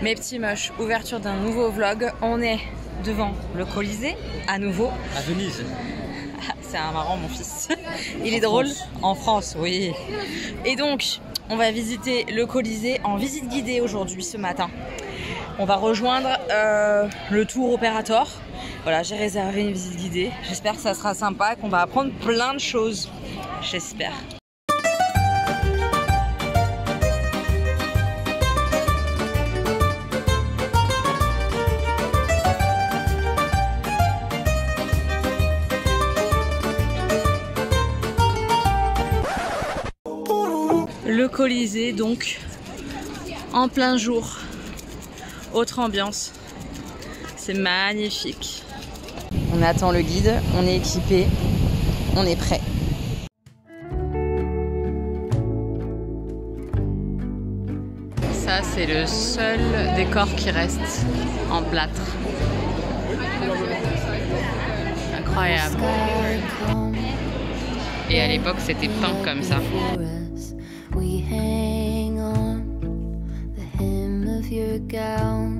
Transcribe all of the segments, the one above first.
Mes petits moches, ouverture d'un nouveau vlog. On est devant le Colisée, à nouveau. À Venise. C'est un marrant mon fils. Il est drôle. En France, oui. Et donc, on va visiter le Colisée en visite guidée aujourd'hui, ce matin. On va rejoindre le tour opérateur. Voilà, j'ai réservé une visite guidée. J'espère que ça sera sympa, qu'on va apprendre plein de choses. J'espère. Le Colisée, donc, en plein jour. Autre ambiance. C'est magnifique. On attend le guide, on est équipé, on est prêt. Ça, c'est le seul décor qui reste en plâtre. Incroyable. Et à l'époque, c'était peint comme ça. We hang on the hem of your gown.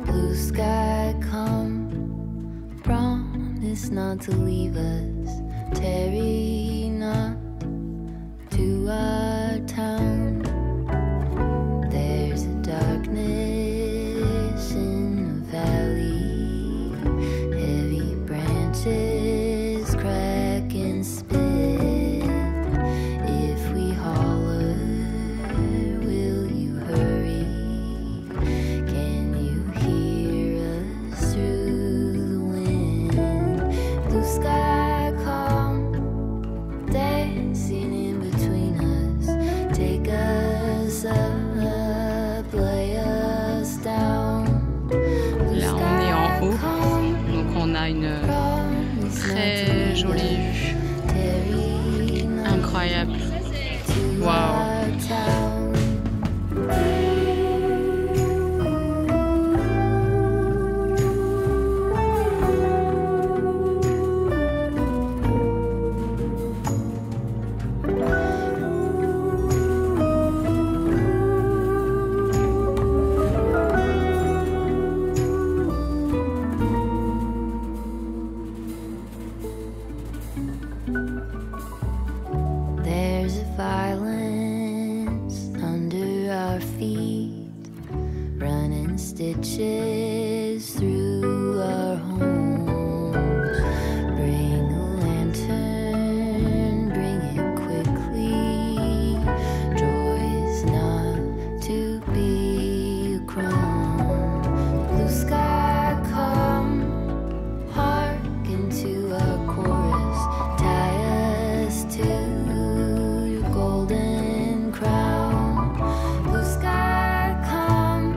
Blue sky come, promise not to leave us. Tarry not to our town. There's a darkness in the valley. Heavy branches crack and split. Une très jolie vue, incroyable. Waouh. There's a violence under our feet, running stitches through our homes. Bring a lantern, bring it quickly. Joy's not to be a crone. Blue sky come, hearken to our chorus. Tie us to your golden crown. Blue sky come,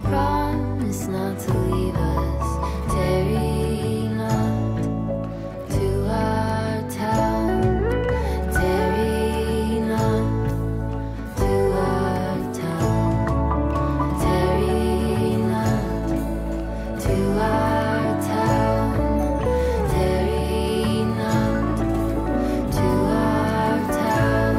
promise not to leave us. Tarry not to our town. Tarry not to our town. Tarry not to our town. Tarry not to our town.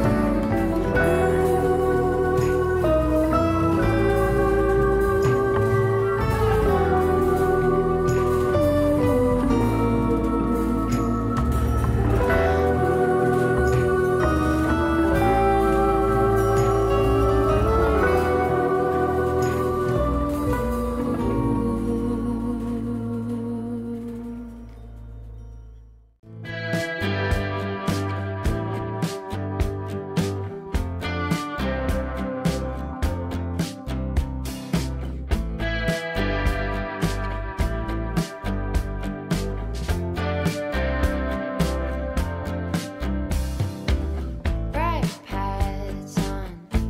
Bright pads on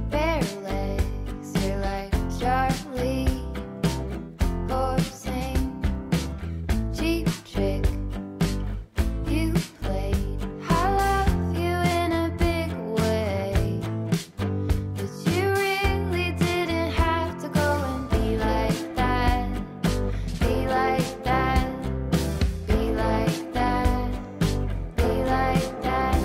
bare legs, you're like Charlie. Horsing, cheap trick you played. I love you in a big way, but you really didn't have to go and be like that. Be like that. Be like that. Be like that.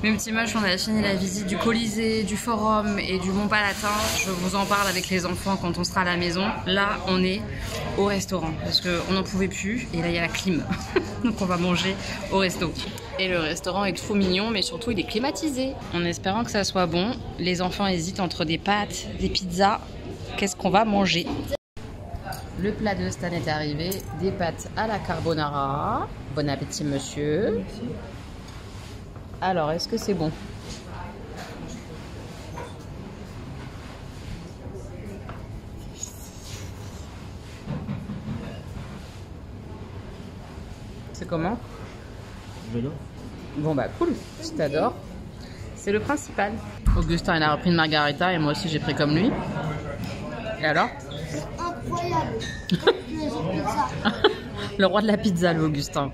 Mes petits moches, on a fini la visite du Colisée, du Forum et du Mont Palatin. Je vous en parle avec les enfants quand on sera à la maison. Là, on est au restaurant parce qu'on n'en pouvait plus et là, il y a la clim. Donc on va manger au resto. Et le restaurant est trop mignon, mais surtout il est climatisé. En espérant que ça soit bon, les enfants hésitent entre des pâtes, des pizzas. Qu'est-ce qu'on va manger? Le plat de Stan est arrivé, des pâtes à la carbonara. Bon appétit monsieur. Alors, est-ce que c'est bon? C'est comment? J'adore. Bon bah cool, si t'adores, c'est le principal. Augustin il a repris une margarita et moi aussi j'ai pris comme lui. Et alors? Incroyable. Le roi de la pizza, le Augustin.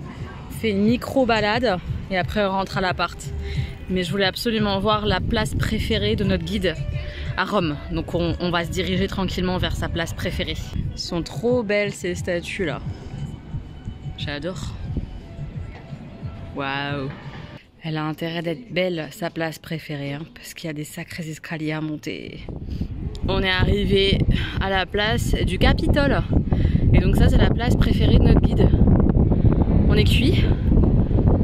On fait une micro balade et après on rentre à l'appart. Mais je voulais absolument voir la place préférée de notre guide à Rome. Donc on va se diriger tranquillement vers sa place préférée. Elles sont trop belles ces statues là. J'adore. Waouh. Elle a intérêt d'être belle, sa place préférée, hein, parce qu'il y a des sacrés escaliers à monter. On est arrivé à la place du Capitole. Et donc ça, c'est la place préférée de notre guide. On est cuit.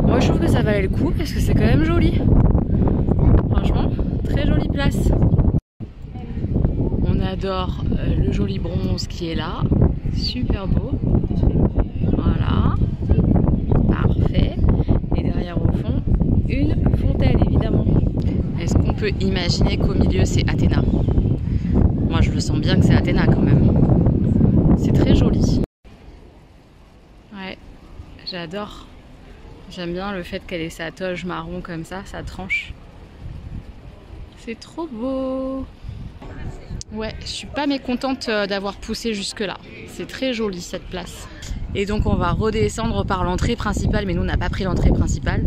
Moi, je trouve que ça valait le coup, parce que c'est quand même joli. Franchement, très jolie place. On adore le joli bronze qui est là. Super beau. Voilà. Parfait. Et derrière au fond, une fontaine évidemment. Est-ce qu'on peut imaginer qu'au milieu c'est Athéna? Moi je le sens bien que c'est Athéna quand même. C'est très joli. Ouais, j'adore. J'aime bien le fait qu'elle ait sa toge marron comme ça, sa tranche. C'est trop beau. Ouais, je suis pas mécontente d'avoir poussé jusque là. C'est très joli cette place. Et donc on va redescendre par l'entrée principale, mais nous on n'a pas pris l'entrée principale.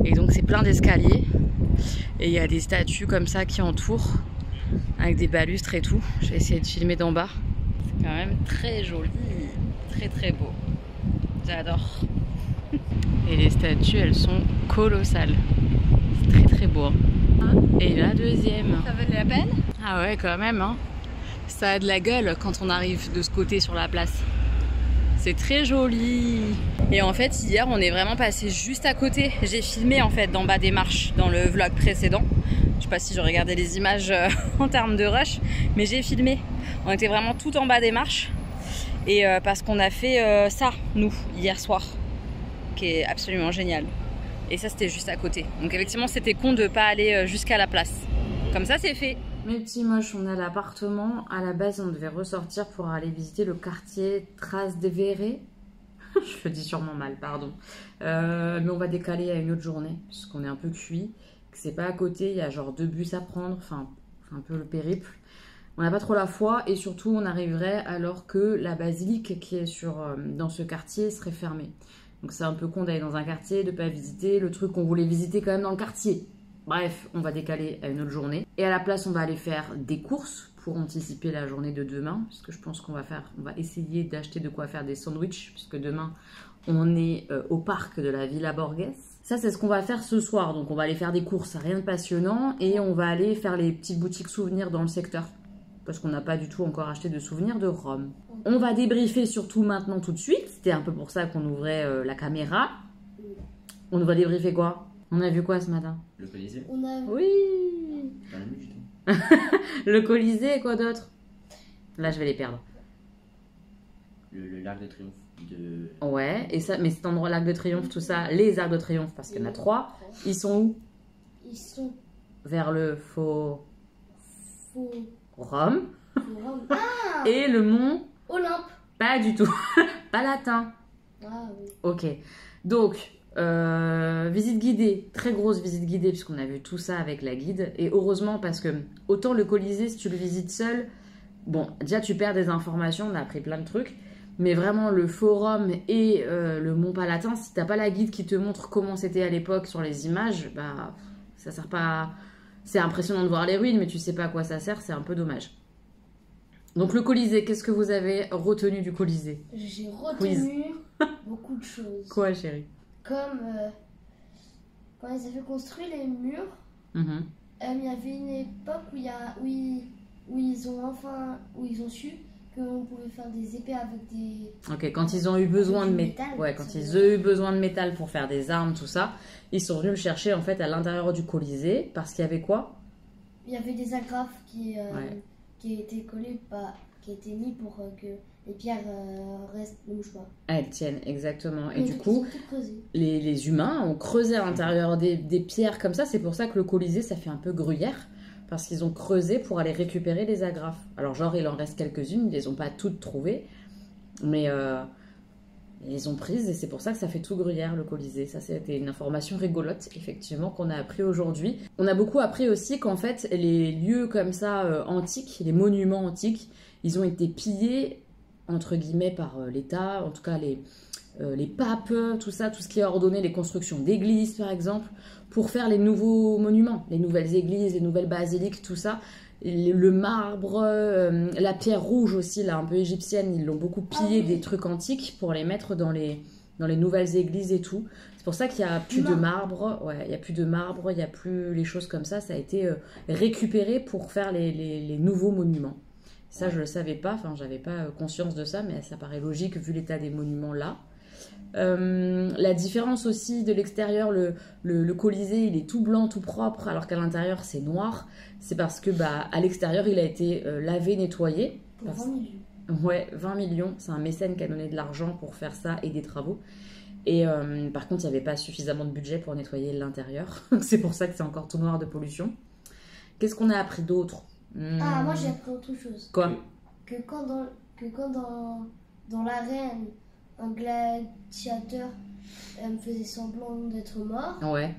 Et donc c'est plein d'escaliers. Et il y a des statues comme ça qui entourent, avec des balustres et tout. Je vais essayer de filmer d'en bas. C'est quand même très joli, très très beau. J'adore. Et les statues elles sont colossales. C'est très très beau. Et la deuxième. Ça valait la peine? Ah ouais quand même hein. Ça a de la gueule quand on arrive de ce côté sur la place. C'est très joli. Et en fait hier on est vraiment passé juste à côté. J'ai filmé en fait d'en bas des marches dans le vlog précédent. Je sais pas si je regardais les images en termes de rush, mais j'ai filmé. On était vraiment tout en bas des marches. Et parce qu'on a fait ça, nous, hier soir, qui est absolument génial. Et ça c'était juste à côté. Donc effectivement c'était con de pas aller jusqu'à la place. Comme ça c'est fait. Mes petits moches, on a l'appartement. À la base, on devait ressortir pour aller visiter le quartier Trastevere. Je le dis sûrement mal, pardon. Mais on va décaler à une autre journée, puisqu'on est un peu cuit. C'est pas à côté, il y a genre 2 bus à prendre. Enfin, c'est un peu le périple. On n'a pas trop la foi et surtout, on arriverait alors que la basilique qui est dans ce quartier serait fermée. Donc c'est un peu con d'aller dans un quartier, de pas visiter le truc qu'on voulait visiter quand même dans le quartier. Bref, on va décaler à une autre journée. Et à la place, on va aller faire des courses pour anticiper la journée de demain. Puisque je pense qu'on va essayer d'acheter de quoi faire des sandwichs. Puisque demain, on est au parc de la Villa Borghese. Ça, c'est ce qu'on va faire ce soir. Donc, on va aller faire des courses, rien de passionnant. Et on va aller faire les petites boutiques souvenirs dans le secteur. Parce qu'on n'a pas du tout encore acheté de souvenirs de Rome. On va débriefer surtout maintenant tout de suite. C'était un peu pour ça qu'on ouvrait la caméra. On va débriefer quoi? On a vu quoi ce matin? Le Colisée. On a Oui. Dans la nuit, du tout. Le Colisée et quoi d'autre? Là, je vais les perdre. Le l'Arc de Triomphe de... Ouais, et ça, mais cet endroit, l'Arc de Triomphe, tout ça, les Arcs de Triomphe, parce qu'il y en a 3, ils sont où? Ils sont Vers le faux faux. Rome Ah, et le mont, Olympe. pas du tout, Palatin. Ah oui. Ok, donc, visite guidée, très grosse visite guidée, puisqu'on a vu tout ça avec la guide, et heureusement, parce que autant le Colisée, si tu le visites seul, bon, déjà tu perds des informations, on a appris plein de trucs, mais vraiment le forum et le Mont Palatin, si t'as pas la guide qui te montre comment c'était à l'époque sur les images, bah ça sert pas. C'est impressionnant de voir les ruines, mais tu sais pas à quoi ça sert, c'est un peu dommage. Donc le Colisée, qu'est-ce que vous avez retenu du Colisée? J'ai retenu beaucoup de choses. Quoi, chérie? Comme quand ils avaient construit les murs, Mhm. il y avait une époque où ils ont su qu'on pouvait faire des épées avec des... Ok, quand ils ont eu besoin de Du métal, métal, ouais, quand c'est ils vrai. ont eu besoin de métal pour faire des armes, tout ça, ils sont venus le chercher en fait à l'intérieur du Colisée parce qu'il y avait quoi? Il y avait des agrafes Ouais. qui étaient collées, qui étaient mis pour que les pierres restent, ne bougent pas. Ah, elles tiennent, exactement. Et Mais du ils coup, ont tout creusé. les humains ont creusé à l'intérieur des pierres comme ça. C'est pour ça que le Colisée, ça fait un peu gruyère. Parce qu'ils ont creusé pour aller récupérer les agrafes. Alors, genre, il en reste quelques-unes. Ils les ont pas toutes trouvées. Mais ils les ont prises. Et c'est pour ça que ça fait tout gruyère, le Colisée. Ça, c'était une information rigolote, effectivement, qu'on a appris aujourd'hui. On a beaucoup appris aussi qu'en fait, les lieux comme ça, antiques, les monuments antiques, ils ont été pillés, entre guillemets, par l'État. En tout cas, les papes, tout ça, tout ce qui a ordonné les constructions d'églises, par exemple, pour faire les nouveaux monuments, les nouvelles églises, les nouvelles basiliques, tout ça. Le marbre, la pierre rouge aussi, là, un peu égyptienne, ils l'ont beaucoup pillé Ah oui. des trucs antiques pour les mettre dans les nouvelles églises et tout. C'est pour ça qu'il n'y a plus de marbre, ouais, il n'y a plus de marbre, il n'y a plus les choses comme ça. Ça a été récupéré pour faire les nouveaux monuments. Ça, je ne le savais pas, enfin, j'avais pas conscience de ça, mais ça paraît logique vu l'état des monuments là. La différence aussi de l'extérieur, le Colisée, il est tout blanc, tout propre, alors qu'à l'intérieur, c'est noir. C'est parce que à l'extérieur, il a été lavé, nettoyé. Pour 20 millions. Ouais, 20 millions. C'est un mécène qui a donné de l'argent pour faire ça et des travaux. Et par contre, il n'y avait pas suffisamment de budget pour nettoyer l'intérieur. C'est pour ça que c'est encore tout noir de pollution. Qu'est-ce qu'on a appris d'autre? Ah, moi j'ai appris autre chose. Quoi? Que quand dans l'arène, un gladiateur faisait semblant d'être mort, Ouais,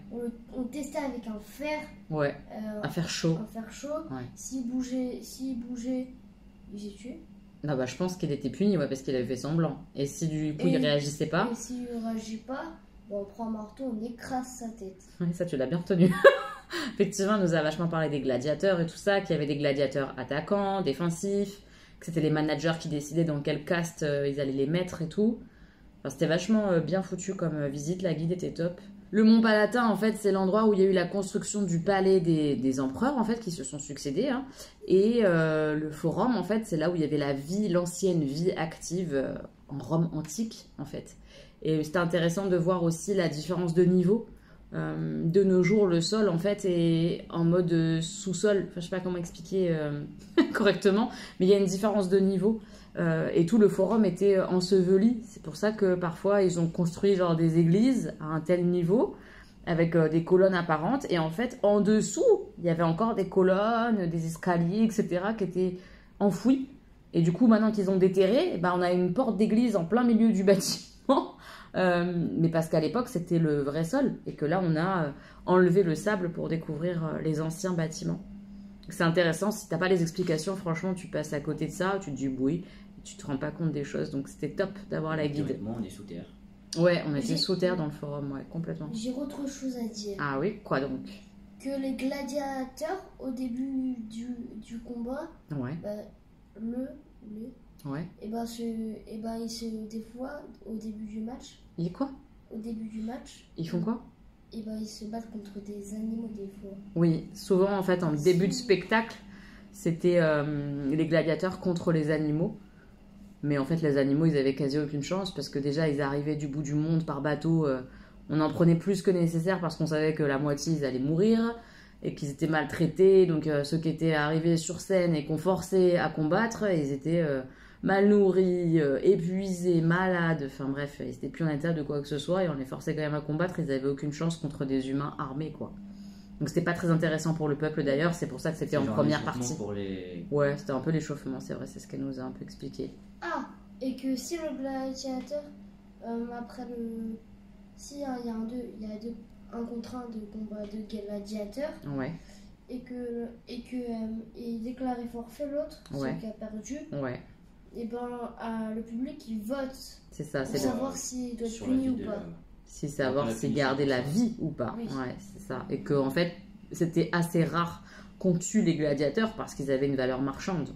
on testait avec un fer, ouais. À faire chaud. un fer chaud. Ouais. S'il bougeait, il s'est tué. Non, bah, je pense qu'il était puni, ouais, parce qu'il avait fait semblant. Et si du coup, il Et- réagissait pas, Et s'il ne réagit pas, on prend un marteau, on écrase sa tête. ouais, ça, tu l'as bien retenu. Effectivement, on nous a vachement parlé des gladiateurs et tout ça, qu'il y avait des gladiateurs attaquants, défensifs, que c'était les managers qui décidaient dans quel caste ils allaient les mettre et tout. Enfin, c'était vachement bien foutu comme visite, la guide était top. Le Mont Palatin, en fait, c'est l'endroit où il y a eu la construction du palais des empereurs, en fait, qui se sont succédés. Hein. Et le forum, en fait, c'est là où il y avait l'ancienne vie active en Rome antique, en fait. Et c'était intéressant de voir aussi la différence de niveau. De nos jours, le sol, en fait, est en mode sous-sol. Enfin, je sais pas comment expliquer correctement, mais il y a une différence de niveau. Et tout le forum était enseveli. C'est pour ça que parfois ils ont construit genre des églises à un tel niveau avec des colonnes apparentes. Et en fait, en dessous, il y avait encore des colonnes, des escaliers, etc. qui étaient enfouis. Et du coup, maintenant qu'ils ont déterré, ben, on a une porte d'église en plein milieu du bâtiment. Mais parce qu'à l'époque, c'était le vrai sol. Et que là, on a enlevé le sable pour découvrir les anciens bâtiments. C'est intéressant, si t'as pas les explications, franchement, tu passes à côté de ça, tu te dis oui, tu te rends pas compte des choses, donc c'était top d'avoir la guide. Théoriquement, on est sous terre. Ouais, on était sous terre dans le forum, ouais, complètement. J'ai autre chose à dire. Ah oui, quoi donc? Que les gladiateurs, au début du combat, Ouais, ouais. ils se, des fois, au début du match, Et quoi? ils font quoi? ils se battent contre des animaux des fois. Oui, souvent en fait en début de spectacle, c'était les gladiateurs contre les animaux. Mais en fait les animaux ils avaient quasi aucune chance parce que déjà ils arrivaient du bout du monde par bateau. On en prenait plus que nécessaire parce qu'on savait que la moitié ils allaient mourir et qu'ils étaient maltraités. Donc ceux qui étaient arrivés sur scène et qu'on forçait à combattre, ils étaient mal nourris, épuisés, malades. Enfin bref, ils n'étaient plus en état de quoi que ce soit et on les forçait quand même à combattre. Ils n'avaient aucune chance contre des humains armés quoi. Donc c'était pas très intéressant pour le peuple d'ailleurs, c'est pour ça que c'était en genre première un partie. échauffement pour les... Ouais, c'était un peu l'échauffement, c'est vrai, c'est ce qu'elle nous a un peu expliqué. Ah, et que si le gladiateur, après le... Si il y a un contre un de combat de gladiateurs, Ouais, et il déclarait forfait l'autre, Ouais. celui qui a perdu, ouais, et le public il vote c'est ça, pour c'est bien. savoir s'il doit être sur la puni vie ou de pas. la- Si savoir la si punition, garder la ça. vie ou pas. Oui. Ouais, c'est ça. Et que en fait, c'était assez rare qu'on tue les gladiateurs parce qu'ils avaient une valeur marchande.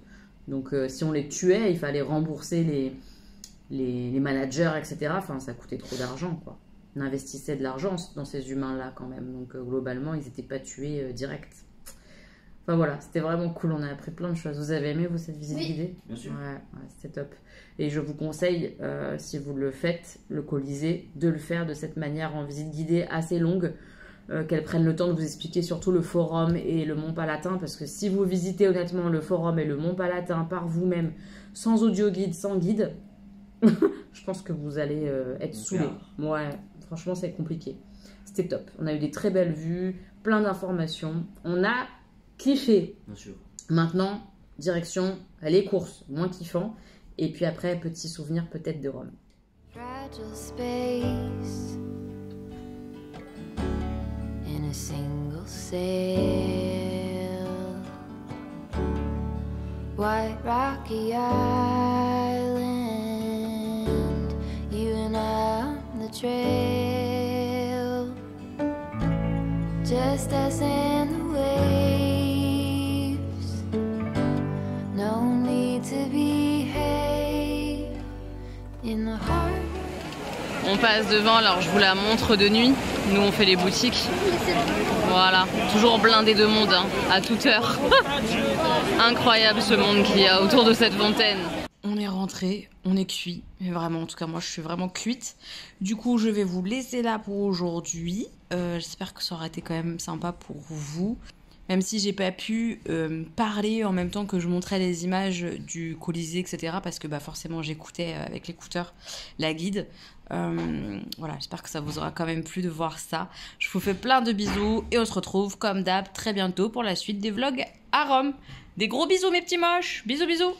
Donc si on les tuait, il fallait rembourser les managers, etc. Enfin, ça coûtait trop d'argent, quoi. investissaient de l'argent dans ces humains-là quand même. Donc globalement, ils n'étaient pas tués direct. Enfin voilà, c'était vraiment cool, on a appris plein de choses. Vous avez aimé, vous, cette visite guidée? Bien sûr. Ouais, c'était top. Et je vous conseille, si vous le faites, le Colisée, de le faire de cette manière en visite guidée assez longue, qu'elle prenne le temps de vous expliquer surtout le forum et le Mont Palatin, parce que si vous visitez honnêtement le forum et le Mont Palatin par vous-même, sans audio guide, sans guide, je pense que vous allez être saoulé. Ouais, franchement, c'est compliqué. C'était top. On a eu des très belles vues, plein d'informations. On a kiffé. Bien sûr. Maintenant, direction les courses, moins kiffant. Et puis après, petit souvenir peut-être de Rome. Fragile space in a single sail, white rocky island, you and I on the trail, just us and the waves, no need to behave in the heart. On passe devant, alors je vous la montre de nuit. Nous on fait les boutiques. Voilà, toujours blindé de monde, hein, à toute heure. Incroyable ce monde qu'il y a autour de cette fontaine. On est rentré, on est cuit. Mais vraiment, en tout cas moi je suis vraiment cuite. Du coup je vais vous laisser là pour aujourd'hui. J'espère que ça aura été quand même sympa pour vous. Même si j'ai pas pu parler en même temps que je montrais les images du Colisée, etc. Parce que bah, forcément j'écoutais avec l'écouteur la guide. Voilà, j'espère que ça vous aura quand même plu de voir ça. Je vous fais plein de bisous et on se retrouve comme d'hab très bientôt pour la suite des vlogs à Rome. Des gros bisous mes petits moches. Bisous bisous.